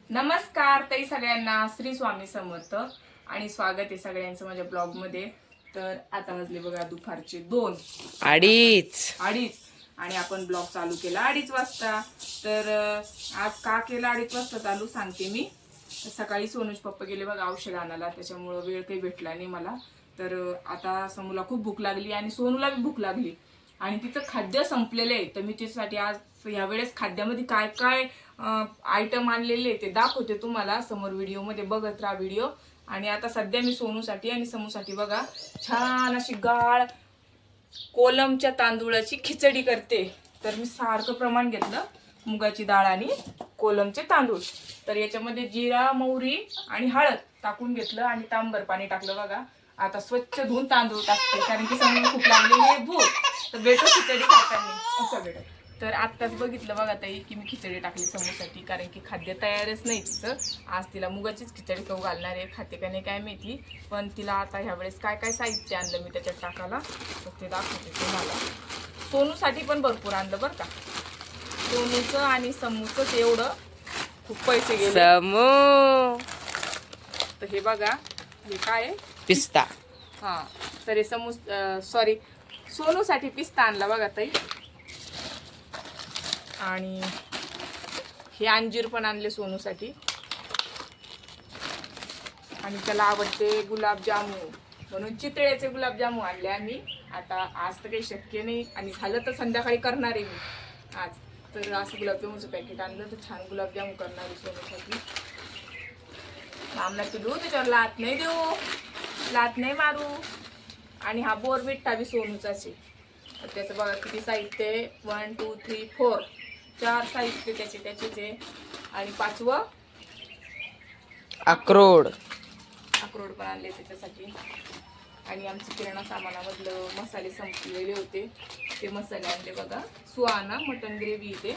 नमस्कार ताई सगळ्यांना, श्री स्वामी समर्थ आणि स्वागत आहे सगळ्यांचं माझ्या ब्लॉग मध्ये. तर आता वाजले बघा दुपारचे 2:30 आणि आपण ब्लॉग चालू केला 2:30 वाजता. तर आज का केला 2:30 वाजता चालू सांगते मी. सकाळी सोनूज पप्पा गेले बघा औषध आणायला, त्याच्यामुळं वेळ काही भेटला नाही मला. तर आता समूला खूप भूक लागली आणि सोनूला बी भूक लागली आणि तिचं खाद्य संपलेलं आहे. तर मी तिच्यासाठी आज यावेळेस खाद्यामध्ये काय काय आयटम आणलेले ते दाखवते तुम्हाला समोर व्हिडिओमध्ये, बघत राहा व्हिडिओ. आणि आता सध्या मी सोनूसाठी आणि समूसाठी बघा छान अशी गाळ कोलमच्या तांदूळाची खिचडी करते. तर मी सारखं प्रमाण घेतलं, मुगाची डाळ आणि कोलमचे तांदूळ. तर याच्यामध्ये जिरा, मोहरी आणि हळद टाकून घेतलं आणि तांबर पाणी टाकलं बघा. आता स्वच्छ धुवून तांदूळ टाकते कारण की समोर खूप लागलेली आहे भूक. तर बेटो खिचडी खाताना असं बेटो. तर आत्ताच बघितलं बघा ताई की मी खिचडी टाकली समूसाठी, कारण की खाद्य तयारच नाही तिचं. आज तिला मुगाचीच खिचडी खाऊ घालणार आहे, खाते का नाही काय माहिती. पण तिला आता ह्या वेळेस काय काय साहित्य आणलं मी त्याच्यात टाकायला तर ते दाखवते तुम्हाला. सोनूसाठी पण भरपूर आणलं बरं का. सोनूचं आणि समूचं एवढं खूप पैसे गेले. तर हे बघा, हे काय आहे, पिस्ता. हा. तर हे सॉरी सोनूसाठी पिस्ता आणला बघा ताई. आणि हे अंजीर पण आणले सोनूसाठी. आणि त्याला आवडते गुलाबजामू म्हणून चितळ्याचे गुलाबजामू आणले आम्ही. आता आज तर काही शक्य नाही आणि झालं तर संध्याकाळी करणार आहे मी आज. तर असं गुलाबजामुचं पॅकेट आणलं, तर छान गुलाबजामू करणार आहे सोनूसाठी. आमला पिलू त्याच्यावर लात नाही देऊ, लात नाही मारू. आणि हा बोरमिठा बी सोनूचाच आहे. तर त्याचं बघा किती साहित्य आहे, 1 2 3 4 4 साहित्य त्याचेच आहे. आणि 5वं अक्रोड पण आणले त्याच्यासाठी. आणि आमचे किराणा सामानामधलं मसाले संपलेले होते, ते मसाले आणले बघा. सुहाना मटन ग्रेव्ही इथे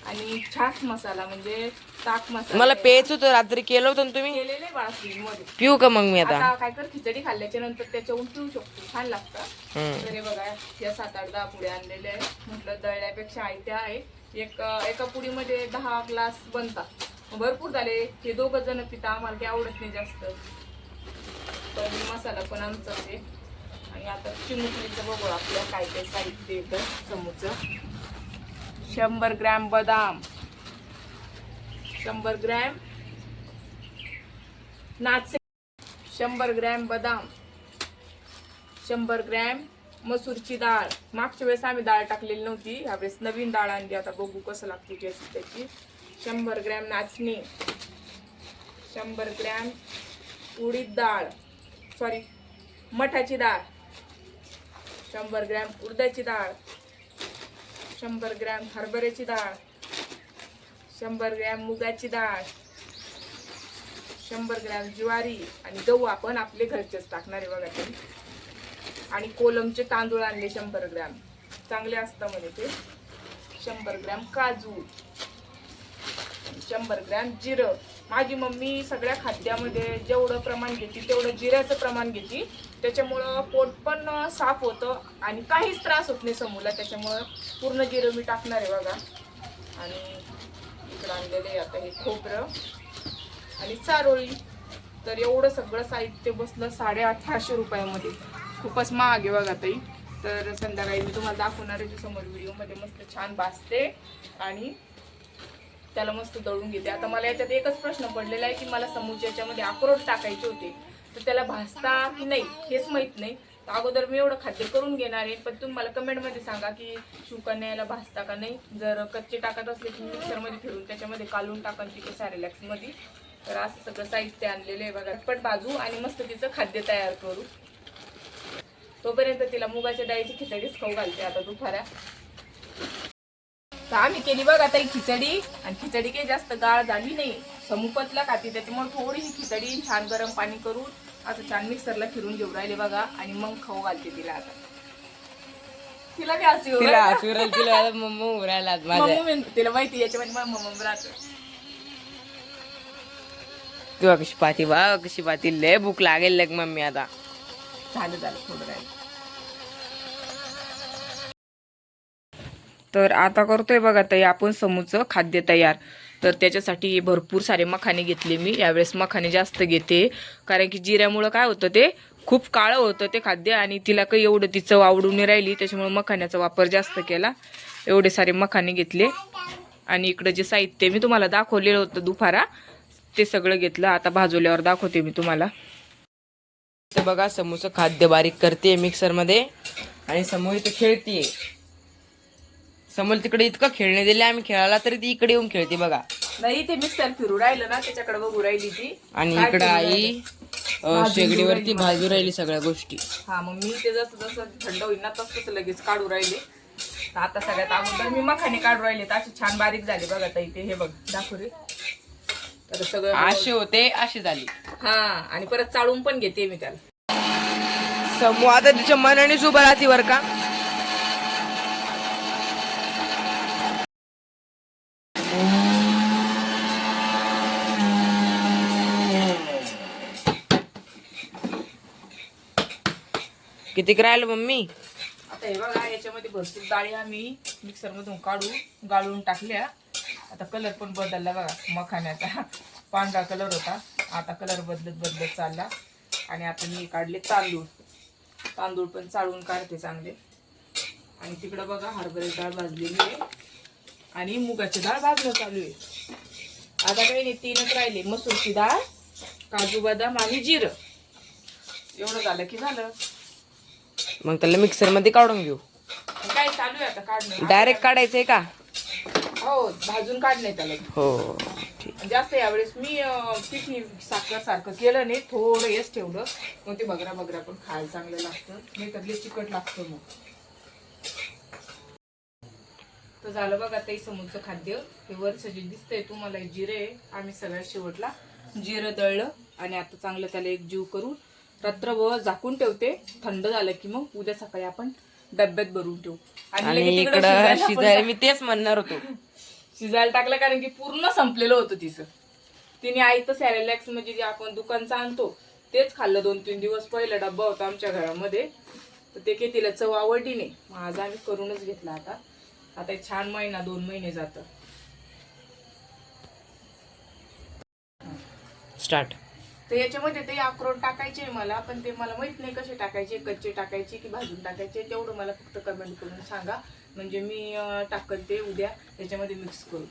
आणि छास मसाला म्हणजे ताक मसाला. मला पेच होतं, रात्री केलं होतं ना तुम्ही. केलेले बाळा फ्रीज मध्ये. पिऊ का मग मी आता? काय कर, खिचडी खाल्ल्याच्या नंतर त्याच्याहून पिऊ शकतो, छान लागतं. तर हे बघा या 7-8-10 पुड्या आणलेल्या आहे. म्हटलं दळल्यापेक्षा आयत्या आहे. एका पुडीमध्ये 10 ग्लास बनतात, भरपूर झाले. हे 2 जण पिता, आम्हाला काही आवडत नाही जास्त. तर मसाला पण आमचाच आहे. आणि आता चिमुकलीचं बघू आपल्या काय काय साहित्य येतं. समूचं 100 ग्रॅम बदाम, 100 ग्रॅम नाचणी, 100 ग्रॅम बदाम, 100 ग्रॅम मसूरची डाळ. मागच्या वेळेस आम्ही डाळ टाकलेली नव्हती, यावेळेस नवीन डाळ आणली. आता बघू कसं लागते त्याची. 100 ग्रॅम नाचणी, 100 ग्रॅम उडीद डाळ, सॉरी मठाची डाळ, 100 ग्रॅम उडदाची डाळ, 100 ग्रॅम हरभऱ्याची डाळ, 100 ग्रॅम मुगाची डाळ, 100 ग्रॅम ज्वारी. आणि गहू आपण आपले घरचेच टाकणार आहे बघा ते. आणि कोलमचे तांदूळ आणले 100 ग्रॅम, चांगले असतात म्हणजे ते. 100 ग्रॅम काजू, 100 ग्रॅम जिरं. माझी मम्मी सगळ्या खाद्यामध्ये जेवढं प्रमाण घेते तेवढं जिऱ्याचं प्रमाण घेते, त्याच्यामुळं पोट पण साफ होतं आणि काहीच त्रास होत नाही समूला. त्याच्यामुळं पूर्ण जिरं मी टाकणार आहे बघा. आणि इकडं आणलेले आता हे खोबरं आणि चारोळी. तर एवढं सगळं साहित्य बसलं 1850 रुपयामध्ये. खूपच महाग आहे बघा ताई. तर संध्याकाळी मी तुम्हाला दाखवणार आहे समोर व्हिडिओमध्ये. मस्त छान भाजते आणि त्याला मस्त दळून घेते. आता मला याच्यात एकच प्रश्न पडलेला आहे की मला समूच्या याच्यामध्ये अक्रोड टाकायचे होते, तर त्याला भाजता की नाही हेच माहीत नाही. तर अगोदर मी एवढं खाद्य करून घेणार आहे, पण तुम्ही मला कमेंटमध्ये सांगा की शिवकन्याला भाजता का नाही. जर कच्चे टाकत असले की मिक्सरमध्ये फिरून त्याच्यामध्ये कालून टाकून तिथे सॅरेलॅक्समध्ये. तर असं सगळं साहित्य आणलेलं आहे बघा. पट बाजू आणि मस्त तिचं खाद्य तयार करू. तोपर्यंत तिला मुगाच्या डाळीची खिचडीच खाऊ घालते आता दुपारा. तर आम्ही केली बघा आता ही खिचडी. आणि खिचडी काही जास्त गाळ झाली नाही, समुपतला खाती, त्याच्यामुळे थोडीशी खिचडी छान गरम पाणी करून असं छान मिक्सरला फिरून घेऊन राहिले बघा. आणि मग खाऊ घालते तिला आता. तिला बी असं तिला माहिती याच्यामध्ये मम्मी राहत. किंवा कशी पाती बा, कशी पाती. लय भूक लागेल लग मम्मी आता. झालं थोडं राहिलं. तर आता करतोय बघा ताई आपण समूचं खाद्य तयार. तर त्याच्यासाठी भरपूर सारे मखाने घेतले मी. यावेळेस मखाने जास्त घेते कारण की जिऱ्यामुळं काय होतं ते खूप काळं होतं ते खाद्य आणि तिला काही एवढं ती चव आवडून नाही राहिली, त्याच्यामुळे मखाण्याचा वापर जास्त केला. एवढे सारे मखाने घेतले आणि इकडं जे साहित्य मी तुम्हाला दाखवलेलं होतं दुपारा ते सगळं घेतलं. आता भाजवल्यावर दाखवते मी तुम्हाला. तर बघा समूचं खाद्य बारीक करते मिक्सरमध्ये आणि समू इथे खेळतीये. समोर तिकडे इतकं खेळणे दिले आम्ही खेळायला तरी ती इकडे येऊन खेळते बघा. नाही ते मिक्सर फिरू राहिलं ना त्याच्याकडे बघू राहिली ती. आणि काय इकडं फिरू आई राहिली? शेगडीवरती भाजू राहिली सगळ्या गोष्टी. हा मग मी ते जसं जसं थंड होईल ना तसं लगेच काढू राहिले. आता सगळ्यात अगोदर मी मखाने काढू राहिले तर असे छान बारीक झाले बघा ताई ते. हे बघ दाखव रे. तर सगळं असे होते अशी झाली. हा आणि परत चाळून पण घेते मी त्याला. समू आता तिच्या मनानेच उभा राहते बर का. किती राहिलं मम्मी? आता हे बघा याच्यामध्ये भरपूर डाळी आम्ही मिक्सर मधून गाळून टाकल्या. आता कलर पण बदलला बघा मखाण्याचा. पांढरा कलर होता आता कलर बदलत चालला. आणि आता मी काढले तांदूळ पण चाळून काढते चांगले. आणि तिकडं बघा हरभरे डाळ भाजलेली आहे आणि मुगाची डाळ भाजणं चालू आहे. आता काही नाही 3च राहिले, मसूरची डाळ, काजू बदाम आणि जिरं. एवढं झालं की झालं. मग त्याला मिक्सर मध्ये काढून घेऊ. काय चालू आहे आता काढणं. डायरेक्ट काढायचंय का? हो भाजून काढणे त्याला. हो जास्त यावेळेस मी पिठी साखर सारखं केलं नाही, थोडं हेच ठेवलं. मग ते बगरा पण खायला चांगलं लागतं, नाही तर चिकट लागतं. मग तर झालं बघा ताई समोरचं खाद्य. हे वरचं जे दिसतंय तुम्हाला जिरे आम्ही सगळ्यात शेवटला जिरं दळलं आणि आता चांगलं त्याला एक जीव करून रात्रभर झाकून ठेवते. थंड झालं की मग उद्या सकाळी आपण डब्यात भरून ठेवू. आणि इकडं शिजायला मी तेच म्हणणार होतो. शिजायला टाकलं कारण की पूर्ण संपलेलं होतं तिचं. तिने आई तर सॅरेलॅक्स म्हणजे जे आपण दुकानचं आणतो तेच खाल्लं 2-3 दिवस. पहिला डब्बा होता आमच्या घरामध्ये तर ते काही तिला चव आवडली नाही. मग आज आम्ही करूनच घेतला. आता एक छान 1-2 महिने जातं. स्टार्ट. तर याच्यामध्ये ते अक्रोड टाकायचे मला, पण ते मला माहित नाही कसे टाकायचे, कच्चे टाकायचे की भाजून टाकायचे. तेवढं मला फक्त कमेंट करून सांगा म्हणजे मी टाकते उद्या त्याच्यामध्ये मिक्स करू.